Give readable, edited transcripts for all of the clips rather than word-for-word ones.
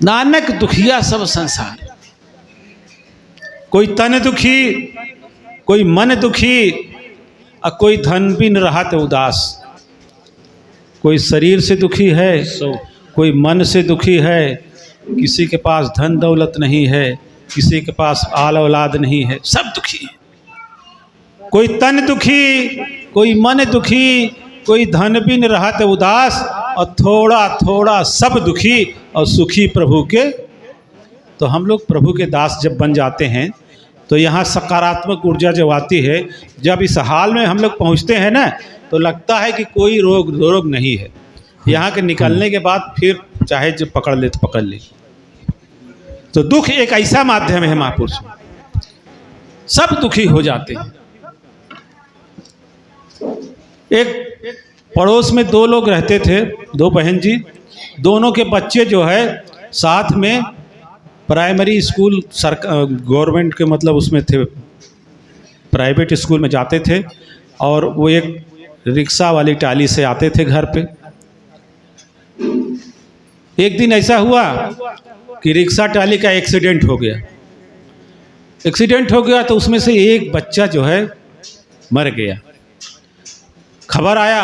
नानक दुखिया सब संसार, कोई तन दुखी, कोई मन दुखी, और कोई धन भी न रहा तो उदास। कोई शरीर से दुखी है, कोई मन से दुखी है, किसी के पास धन दौलत नहीं है, किसी के पास आल औलाद नहीं है, सब दुखी है। कोई तन दुखी, कोई मन दुखी, कोई धन भी न रहा तो उदास, और थोड़ा थोड़ा सब दुखी और सुखी प्रभु के। तो हम लोग प्रभु के दास जब बन जाते हैं तो यहाँ सकारात्मक ऊर्जा जब आती है, जब इस हाल में हम लोग पहुँचते हैं ना, तो लगता है कि कोई रोग नहीं है। यहाँ के निकलने के बाद फिर चाहे जब पकड़ ले तो पकड़ ले। तो दुख एक ऐसा माध्यम है महापुरुष, सब दुखी हो जाते हैं। एक पड़ोस में दो लोग रहते थे, दो बहन जी, दोनों के बच्चे जो है साथ में प्राइमरी स्कूल सरकार गवर्नमेंट के मतलब उसमें थे, प्राइवेट स्कूल में जाते थे, और वो एक रिक्शा वाली टाली से आते थे घर पे। एक दिन ऐसा हुआ कि रिक्शा टाली का एक्सीडेंट हो गया। एक्सीडेंट हो गया तो उसमें से एक बच्चा जो है मर गया। खबर आया,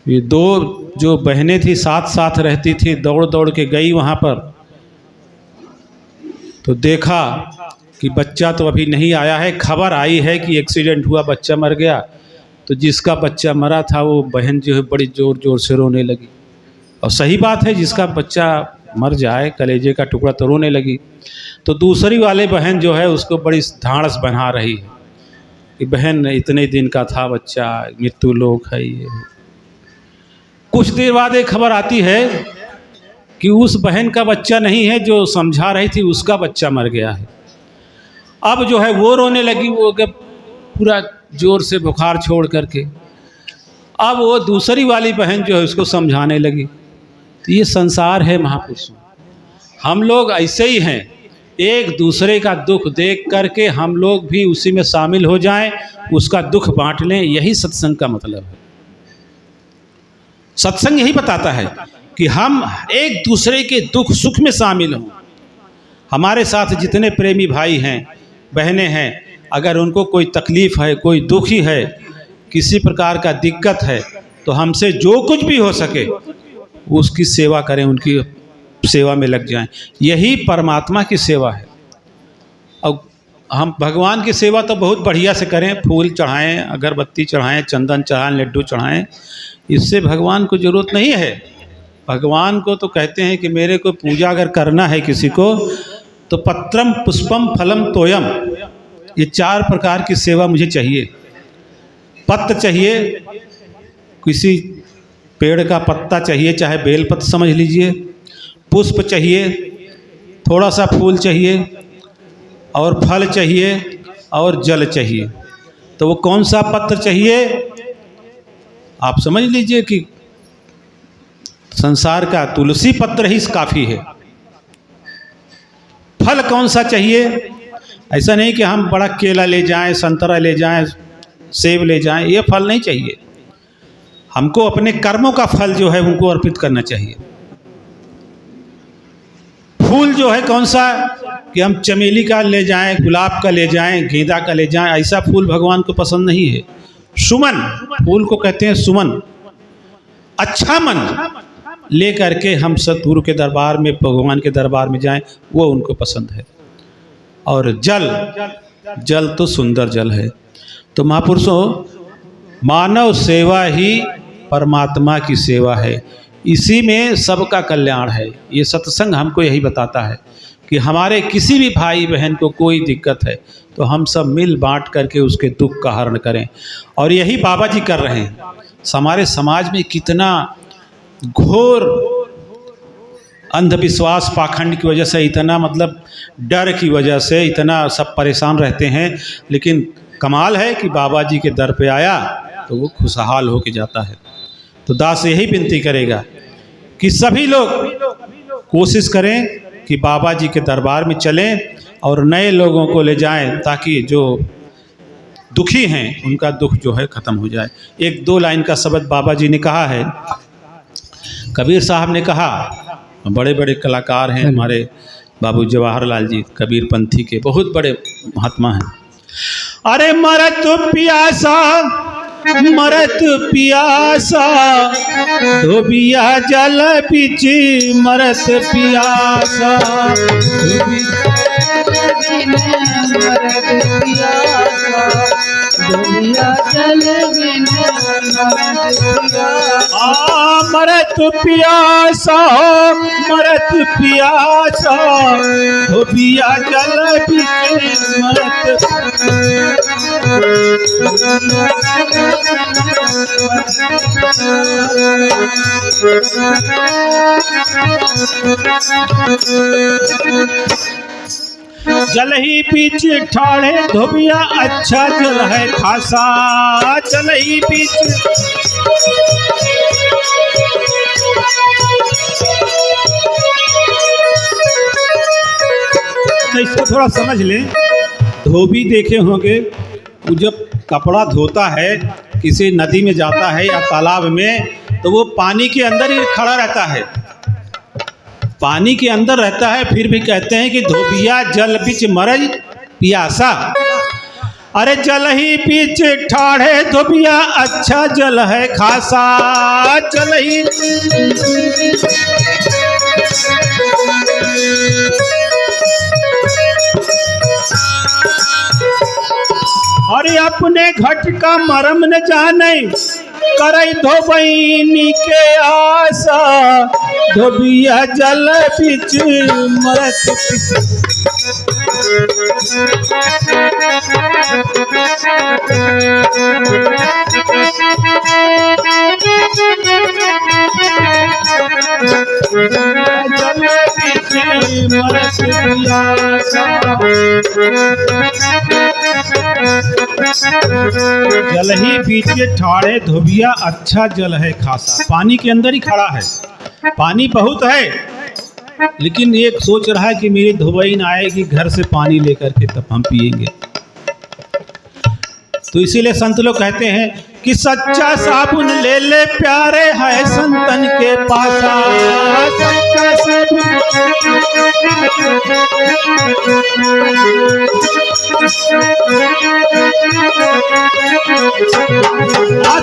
ये दो जो बहनें थी साथ साथ रहती थी, दौड़ दौड़ के गई वहाँ पर, तो देखा कि बच्चा तो अभी नहीं आया है। खबर आई है कि एक्सीडेंट हुआ, बच्चा मर गया। तो जिसका बच्चा मरा था वो बहन जो है बड़ी ज़ोर ज़ोर से रोने लगी। और सही बात है, जिसका बच्चा मर जाए कलेजे का टुकड़ा तो रोने लगी। तो दूसरी वाले बहन जो है उसको बड़ी ढाढ़स बना रही है कि बहन इतने दिन का था बच्चा, मृत्यु लोक है ये। कुछ देर बाद एक खबर आती है कि उस बहन का बच्चा नहीं है जो समझा रही थी, उसका बच्चा मर गया है। अब जो है वो रोने लगी, वो पूरा जोर से बुखार छोड़ करके। अब वो दूसरी वाली बहन जो है उसको समझाने लगी। तो ये संसार है महापुरुषों, हम लोग ऐसे ही हैं, एक दूसरे का दुख देख करके हम लोग भी उसी में शामिल हो जाएं, उसका दुख बांट लें। यही सत्संग का मतलब है। सत्संग यही बताता है कि हम एक दूसरे के दुख सुख में शामिल हों। हमारे साथ जितने प्रेमी भाई हैं बहनें हैं, अगर उनको कोई तकलीफ़ है, कोई दुखी है, किसी प्रकार का दिक्कत है, तो हमसे जो कुछ भी हो सके उसकी सेवा करें, उनकी सेवा में लग जाएं। यही परमात्मा की सेवा है। अब हम भगवान की सेवा तो बहुत बढ़िया से करें, फूल चढ़ाएं, अगरबत्ती चढ़ाएं, चंदन चढ़ाएं, लड्डू चढ़ाएं, इससे भगवान को ज़रूरत नहीं है। भगवान को तो कहते हैं कि मेरे को पूजा अगर करना है किसी को, तो पत्रम पुष्पम फलम तोयम, ये 4 प्रकार की सेवा मुझे चाहिए। पत्र चाहिए, किसी पेड़ का पत्ता चाहिए, चाहे बेलपत्र समझ लीजिए। पुष्प चाहिए, थोड़ा सा फूल चाहिए, और फल चाहिए, और जल चाहिए। तो वो कौन सा पत्र चाहिए आप समझ लीजिए कि संसार का तुलसी पत्र ही काफ़ी है। फल कौन सा चाहिए, ऐसा नहीं कि हम बड़ा केला ले जाएं, संतरा ले जाएं, सेब ले जाएं, ये फल नहीं चाहिए। हमको अपने कर्मों का फल जो है उनको अर्पित करना चाहिए। फूल जो है कौन सा, कि हम चमेली का ले जाएं, गुलाब का ले जाएं, गेंदा का ले जाएं, ऐसा फूल भगवान को पसंद नहीं है। सुमन फूल को कहते हैं, सुमन, अच्छा मन ले करके हम सतगुरु के दरबार में, भगवान के दरबार में जाएं, वो उनको पसंद है। और जल तो सुंदर जल है। तो महापुरुषों, मानव सेवा ही परमात्मा की सेवा है, इसी में सबका कल्याण है। ये सत्संग हमको यही बताता है कि हमारे किसी भी भाई बहन को कोई दिक्कत है तो हम सब मिल बांट करके उसके दुख का हरण करें। और यही बाबा जी कर रहे हैं। हमारे समाज में कितना घोर अंधविश्वास पाखंड की वजह से, इतना मतलब डर की वजह से इतना सब परेशान रहते हैं, लेकिन कमाल है कि बाबा जी के दर पे आया तो वो खुशहाल होके जाता है। तो दास यही विनती करेगा कि सभी लोग कोशिश करें कि बाबा जी के दरबार में चलें और नए लोगों को ले जाएं, ताकि जो दुखी हैं उनका दुख जो है ख़त्म हो जाए। 1-2 लाइन का शब्द बाबा जी ने कहा है कबीर साहब ने कहा, बड़े बड़े कलाकार हैं हमारे बाबू जवाहरलाल जी, कबीर पंथी के बहुत बड़े महात्मा हैं। अरे मरत प्यासा मरत प्यासा धोबिया जल बिच मरत प्यासा मरत प्यासा मरत प्यासा धोबिया जल बिच मरत जल ही बीच ठाड़े धोबिया अच्छा जल है खासा, जल ही बीच तो इसको थोड़ा समझ लें। धोबी देखे होंगे, वो जब कपड़ा धोता है किसी नदी में जाता है या तालाब में, तो वो पानी के अंदर ही खड़ा रहता है, पानी के अंदर रहता है, फिर भी कहते हैं कि धोबिया जल बिच मरज प्यासा। अरे जल ही बीच ठाड़े धोबिया अच्छा जल है खासा, जल ही अरे अपने घट का मरम न जाने करई धोबैनी के आशा, धोबिया जल बिच मरत जल बिच मरत प्यासा। जल ही बीच ठाड़े धोबिया अच्छा जल है खासा। पानी के अंदर ही खड़ा है, पानी बहुत है, लेकिन एक सोच रहा है कि मेरी धोबईन आएगी घर से पानी लेकर के तब हम पिएंगे। तो इसीलिए संत लोग कहते हैं कि सच्चा साबुन ले ले प्यारे है संतन के पासा, सच्चा साबुन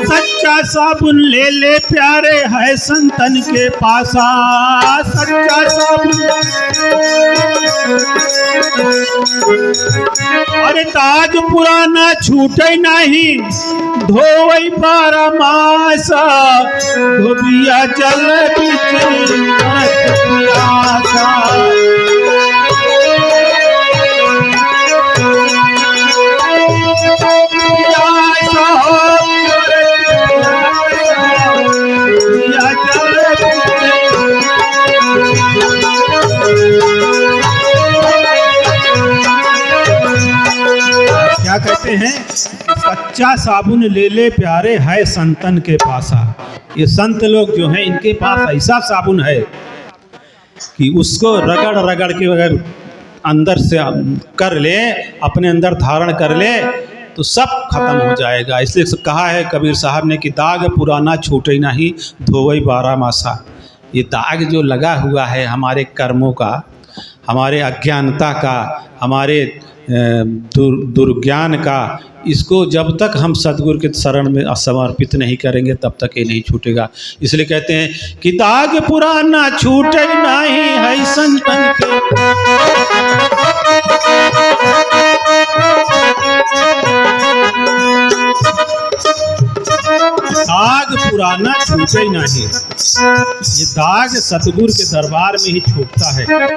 सच्चा साबुन ले ले प्यारे है संतन के पासा, सच्चा साबुन। अरे ताज पुराना छूटे नहीं धोवई बारह मासा, धोबिया जल बिच मरत प्यासा। क्या कहते हैं? सच्चा साबुन ले ले प्यारे है संतन के पासा। ये संत लोग जो हैं इनके पास ऐसा साबुन है कि उसको रगड़ रगड़ के अगर अंदर से कर ले, अपने अंदर धारण कर ले तो सब खत्म हो जाएगा। इसलिए कहा है कबीर साहब ने कि दाग पुराना छूटे नहीं धोवई बारह मासा। ये दाग जो लगा हुआ है हमारे कर्मों का, हमारे अज्ञानता का, हमारे दुर्ज्ञान का, इसको जब तक हम सद्गुरु के शरण में समर्पित नहीं करेंगे तब तक ये नहीं छूटेगा। इसलिए कहते हैं कि दाग पुराना छूटे नहीं है संतन के, दाग पुराना छूटे नहीं। ये दाग सतगुरु के दरबार में ही छूटता है।